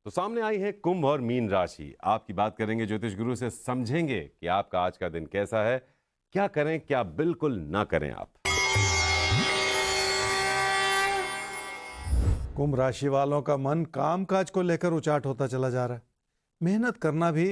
तो सामने आई है कुंभ और मीन राशि। आपकी बात करेंगे ज्योतिष गुरु से, समझेंगे कि आपका आज का दिन कैसा है, क्या करें क्या बिल्कुल ना करें आप। कुंभ राशि वालों का मन कामकाज को लेकर उचाट होता चला जा रहा है। मेहनत करना भी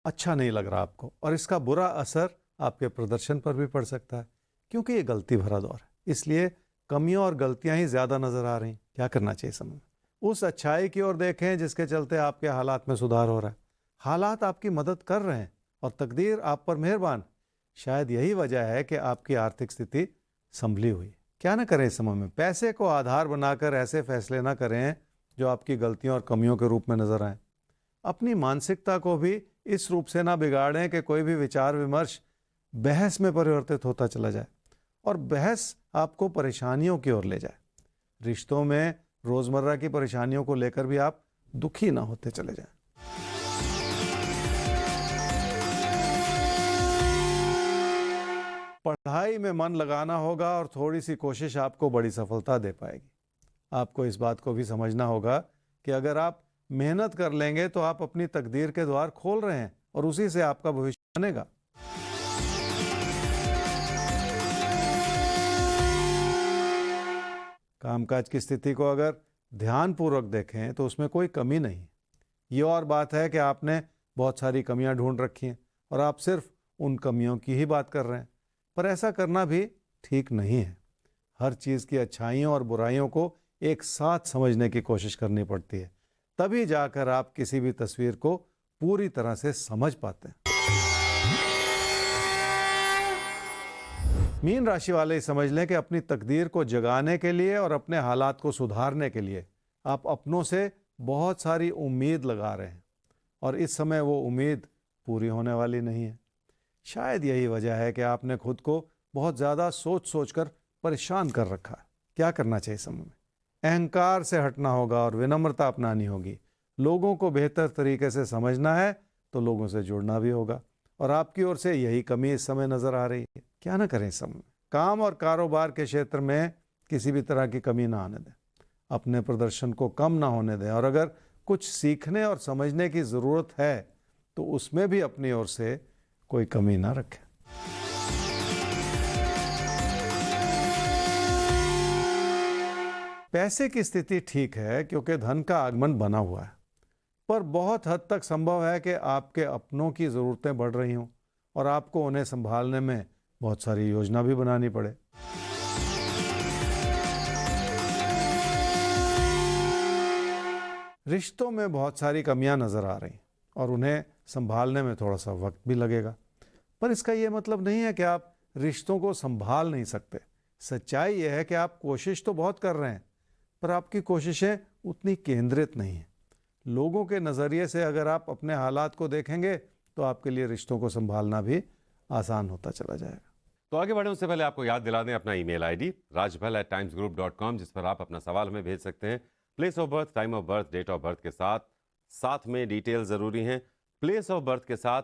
अच्छा नहीं लग रहा आपको, और इसका बुरा असर आपके प्रदर्शन पर भी पड़ सकता है, क्योंकि ये गलती भरा दौर है। इसलिए कमियां और गलतियां ही ज्यादा नजर आ रही। क्या करना चाहिए समय में? उस अच्छाई की ओर देखें जिसके चलते आपके हालात में सुधार हो रहा है। हालात आपकी मदद कर रहे हैं और तकदीर आप पर मेहरबान। शायद यही वजह है कि आपकी आर्थिक स्थिति संभली हुई है। क्या ना करें इस समय में? पैसे को आधार बनाकर ऐसे फैसले ना करें जो आपकी गलतियों और कमियों के रूप में नजर आए। अपनी मानसिकता को भी इस रूप से ना बिगाड़ें कि कोई भी विचार विमर्श बहस में परिवर्तित होता चला जाए और बहस आपको परेशानियों की ओर ले जाए। रिश्तों में रोजमर्रा की परेशानियों को लेकर भी आप दुखी ना होते चले जाएं। पढ़ाई में मन लगाना होगा और थोड़ी सी कोशिश आपको बड़ी सफलता दे पाएगी। आपको इस बात को भी समझना होगा कि अगर आप मेहनत कर लेंगे तो आप अपनी तकदीर के द्वार खोल रहे हैं और उसी से आपका भविष्य बनेगा। कामकाज की स्थिति को अगर ध्यानपूर्वक देखें तो उसमें कोई कमी नहीं है। ये और बात है कि आपने बहुत सारी कमियां ढूंढ रखी हैं और आप सिर्फ उन कमियों की ही बात कर रहे हैं, पर ऐसा करना भी ठीक नहीं है। हर चीज़ की अच्छाइयों और बुराइयों को एक साथ समझने की कोशिश करनी पड़ती है, तभी जाकर आप किसी भी तस्वीर को पूरी तरह से समझ पाते हैं। मीन राशि वाले समझ लें कि अपनी तकदीर को जगाने के लिए और अपने हालात को सुधारने के लिए आप अपनों से बहुत सारी उम्मीद लगा रहे हैं, और इस समय वो उम्मीद पूरी होने वाली नहीं है। शायद यही वजह है कि आपने खुद को बहुत ज़्यादा सोच सोचकर परेशान कर रखा है। क्या करना चाहिए समय में? अहंकार से हटना होगा और विनम्रता अपनानी होगी। लोगों को बेहतर तरीके से समझना है तो लोगों से जुड़ना भी होगा, और आपकी ओर से यही कमी इस समय नजर आ रही है। क्या ना करें इस समय में? काम और कारोबार के क्षेत्र में किसी भी तरह की कमी ना आने दें, अपने प्रदर्शन को कम ना होने दें, और अगर कुछ सीखने और समझने की ज़रूरत है तो उसमें भी अपनी ओर से कोई कमी ना रखें। पैसे की स्थिति ठीक है क्योंकि धन का आगमन बना हुआ है, पर बहुत हद तक संभव है कि आपके अपनों की ज़रूरतें बढ़ रही हों और आपको उन्हें संभालने में बहुत सारी योजना भी बनानी पड़े। रिश्तों में बहुत सारी कमियां नजर आ रही और उन्हें संभालने में थोड़ा सा वक्त भी लगेगा, पर इसका यह मतलब नहीं है कि आप रिश्तों को संभाल नहीं सकते। सच्चाई यह है कि आप कोशिश तो बहुत कर रहे हैं, पर आपकी कोशिशें उतनी केंद्रित नहीं हैं। लोगों के नज़रिए से अगर आप अपने हालात को देखेंगे तो आपके लिए रिश्तों को संभालना भी आसान होता चला जाएगा। तो आगे बढ़े उससे पहले आपको याद दिला दें अपना ईमेल आईडी rajbhal@timesgroup.com, जिस पर आप अपना सवाल हमें भेज सकते हैं। Place of birth, time of birth, date of birth के साथ साथ में डिटेल ज़रूरी हैं। प्लेस ऑफ बर्थ के साथ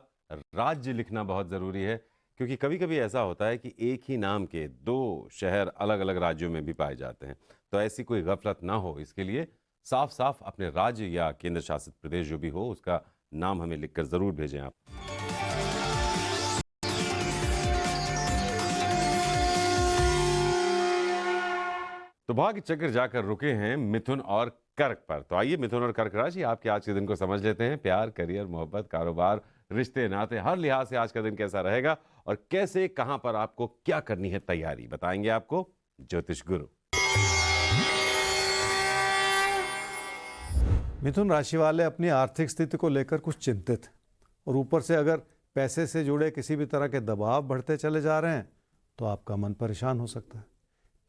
राज्य लिखना बहुत ज़रूरी है, क्योंकि कभी कभी ऐसा होता है कि एक ही नाम के दो शहर अलग अलग राज्यों में भी पाए जाते हैं। तो ऐसी कोई गफलत ना हो, इसके लिए साफ साफ अपने राज्य या केंद्र शासित प्रदेश जो भी हो उसका नाम हमें लिखकर ज़रूर भेजें आप। तो भाग्य चक्र जाकर रुके हैं मिथुन और कर्क पर। तो आइए मिथुन और कर्क राशि आपके आज के दिन को समझ लेते हैं। प्यार, करियर, मोहब्बत, कारोबार, रिश्ते नाते, हर लिहाज से आज का दिन कैसा रहेगा और कैसे कहां पर आपको क्या करनी है तैयारी, बताएंगे आपको ज्योतिष गुरु। मिथुन राशि वाले अपनी आर्थिक स्थिति को लेकर कुछ चिंतित हैं, और ऊपर से अगर पैसे से जुड़े किसी भी तरह के दबाव बढ़ते चले जा रहे हैं तो आपका मन परेशान हो सकता है।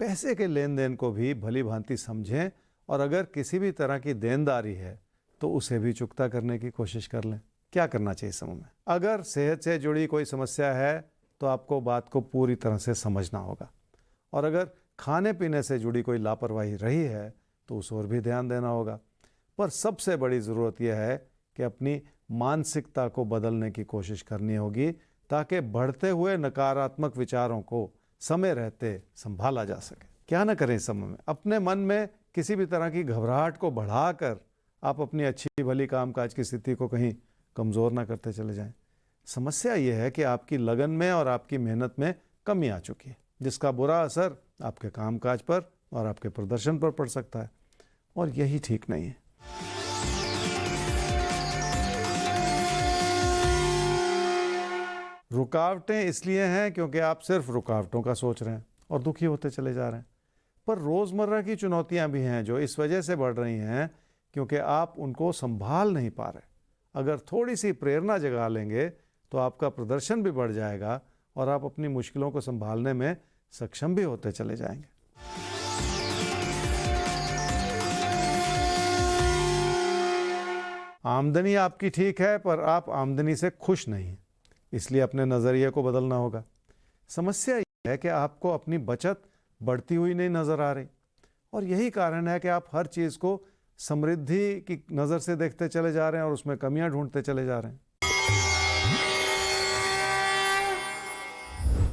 पैसे के लेन देन को भी भली भांति समझें, और अगर किसी भी तरह की देनदारी है तो उसे भी चुकता करने की कोशिश कर लें। क्या करना चाहिए समय में? अगर सेहत से जुड़ी कोई समस्या है तो आपको बात को पूरी तरह से समझना होगा, और अगर खाने पीने से जुड़ी कोई लापरवाही रही है तो उस ओर भी ध्यान देना होगा। पर सबसे बड़ी ज़रूरत यह है कि अपनी मानसिकता को बदलने की कोशिश करनी होगी, ताकि बढ़ते हुए नकारात्मक विचारों को समय रहते संभाला जा सके। क्या ना करें इस समय में? अपने मन में किसी भी तरह की घबराहट को बढ़ाकर आप अपनी अच्छी भली कामकाज की स्थिति को कहीं कमज़ोर ना करते चले जाएं। समस्या ये है कि आपकी लगन में और आपकी मेहनत में कमी आ चुकी है, जिसका बुरा असर आपके कामकाज पर और आपके प्रदर्शन पर पड़ सकता है, और यही ठीक नहीं है। रुकावटें इसलिए हैं क्योंकि आप सिर्फ रुकावटों का सोच रहे हैं और दुखी होते चले जा रहे हैं। पर रोज़मर्रा की चुनौतियां भी हैं जो इस वजह से बढ़ रही हैं क्योंकि आप उनको संभाल नहीं पा रहे। अगर थोड़ी सी प्रेरणा जगा लेंगे तो आपका प्रदर्शन भी बढ़ जाएगा और आप अपनी मुश्किलों को संभालने में सक्षम भी होते चले जाएंगे। आमदनी आपकी ठीक है, पर आप आमदनी से खुश नहीं हैं, इसलिए अपने नज़रिए को बदलना होगा। समस्या यह है कि आपको अपनी बचत बढ़ती हुई नहीं नज़र आ रही, और यही कारण है कि आप हर चीज़ को समृद्धि की नज़र से देखते चले जा रहे हैं और उसमें कमियां ढूंढते चले जा रहे हैं।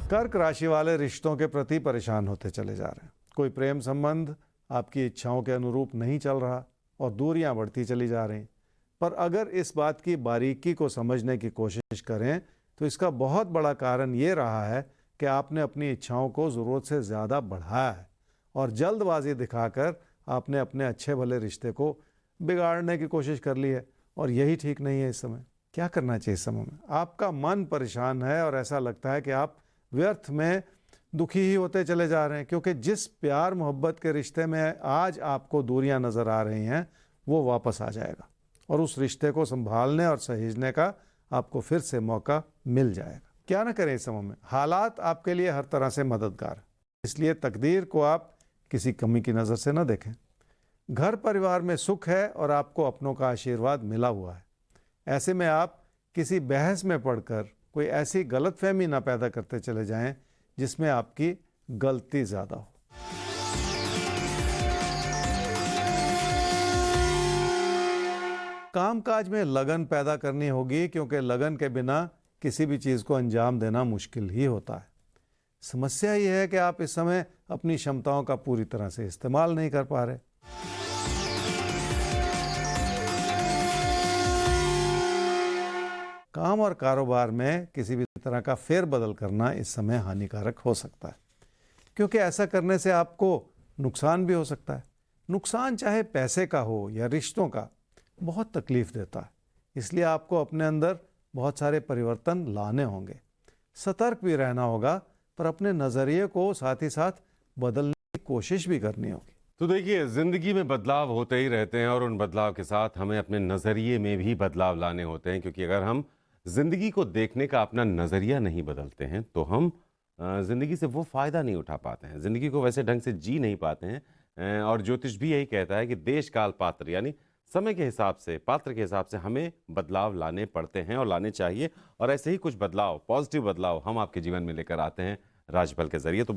कर्क राशि वाले रिश्तों के प्रति परेशान होते चले जा रहे हैं। कोई प्रेम संबंध आपकी इच्छाओं के अनुरूप नहीं चल रहा और दूरियां बढ़ती चली जा रही। पर अगर इस बात की बारीकी को समझने की कोशिश करें तो इसका बहुत बड़ा कारण ये रहा है कि आपने अपनी इच्छाओं को ज़रूरत से ज़्यादा बढ़ाया है और जल्दबाजी दिखाकर आपने अपने अच्छे भले रिश्ते को बिगाड़ने की कोशिश कर ली है, और यही ठीक नहीं है। इस समय क्या करना चाहिए? इस समय में आपका मन परेशान है और ऐसा लगता है कि आप व्यर्थ में दुखी ही होते चले जा रहे हैं, क्योंकि जिस प्यार मोहब्बत के रिश्ते में आज आपको दूरियां नज़र आ रही हैं वो वापस आ जाएगा और उस रिश्ते को संभालने और सहेजने का आपको फिर से मौका मिल जाएगा। क्या ना करें इस समय में? हालात आपके लिए हर तरह से मददगार है, इसलिए तकदीर को आप किसी कमी की नज़र से न देखें। घर परिवार में सुख है और आपको अपनों का आशीर्वाद मिला हुआ है। ऐसे में आप किसी बहस में पड़कर कोई ऐसी गलतफहमी ना पैदा करते चले जाएं जिसमें आपकी गलती ज़्यादा हो। कामकाज में लगन पैदा करनी होगी, क्योंकि लगन के बिना किसी भी चीज़ को अंजाम देना मुश्किल ही होता है। समस्या यह है कि आप इस समय अपनी क्षमताओं का पूरी तरह से इस्तेमाल नहीं कर पा रहे। काम और कारोबार में किसी भी तरह का फेरबदल करना इस समय हानिकारक हो सकता है, क्योंकि ऐसा करने से आपको नुकसान भी हो सकता है। नुकसान चाहे पैसे का हो या रिश्तों का, बहुत तकलीफ देता है। इसलिए आपको अपने अंदर बहुत सारे परिवर्तन लाने होंगे। सतर्क भी रहना होगा, पर अपने नज़रिए को साथ ही साथ बदलने की कोशिश भी करनी होगी। तो देखिए, ज़िंदगी में बदलाव होते ही रहते हैं और उन बदलाव के साथ हमें अपने नज़रिए में भी बदलाव लाने होते हैं, क्योंकि अगर हम ज़िंदगी को देखने का अपना नज़रिया नहीं बदलते हैं तो हम ज़िंदगी से वो फ़ायदा नहीं उठा पाते हैं, ज़िंदगी को वैसे ढंग से जी नहीं पाते हैं। और ज्योतिष भी यही कहता है कि देश काल पात्र, यानी समय के हिसाब से, पात्र के हिसाब से हमें बदलाव लाने पड़ते हैं और लाने चाहिए। और ऐसे ही कुछ बदलाव, पॉजिटिव बदलाव हम आपके जीवन में लेकर आते हैं राजफल के ज़रिए। तो